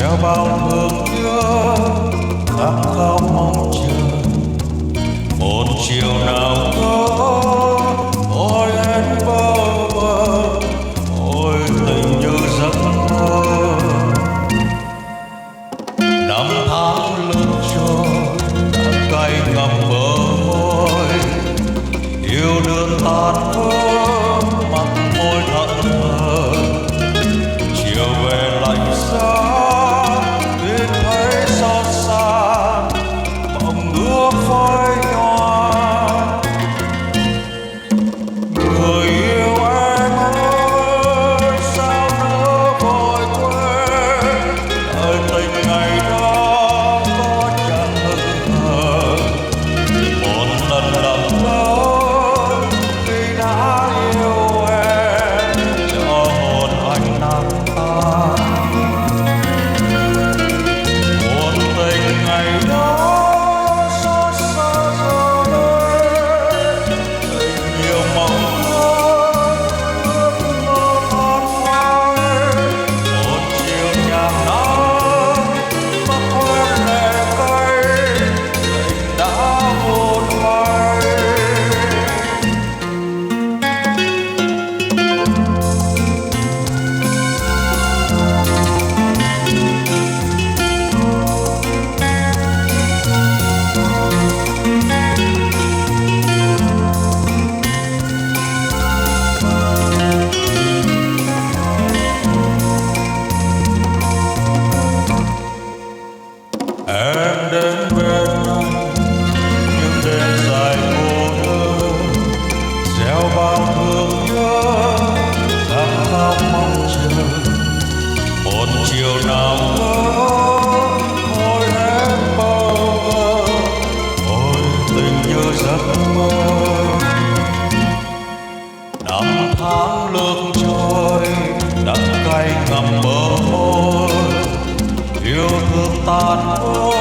gieo bao thương nhớ khát khao mong chờ một chiều nào có ôi em bơ vơ ôi tình như giấc mơ. Năm tháng lớn trôi đã cay ngập bờ môi yêu đương tan vỡ mặt môi thẫn thờ chiều về lạnh giá biết thấy xót xa mộng ước phai nhòa. Người yêu em ơi sao nỡ vội quên đời tình ngày đó có chẳng hững hờ một lần lầm lỡ khi đã yêu em cho hồn anh nát tan. Một tình ngày đó xót xa giờ đây tình nhiều mộng ước mơ tan phai. Một chiều nhạt nắng mắt quen lệ cay tình đã vụt bay. Em đến bên anh nhưng đêm dài cô đơn gieo bao thương nhớ khát khao mong chờ một chiều nào đó ôi em bơ vơ ôi tình như giấc mơ. Năm tháng lướt trôi đắng cay ngậm bờ môi yêu thương tan vỡ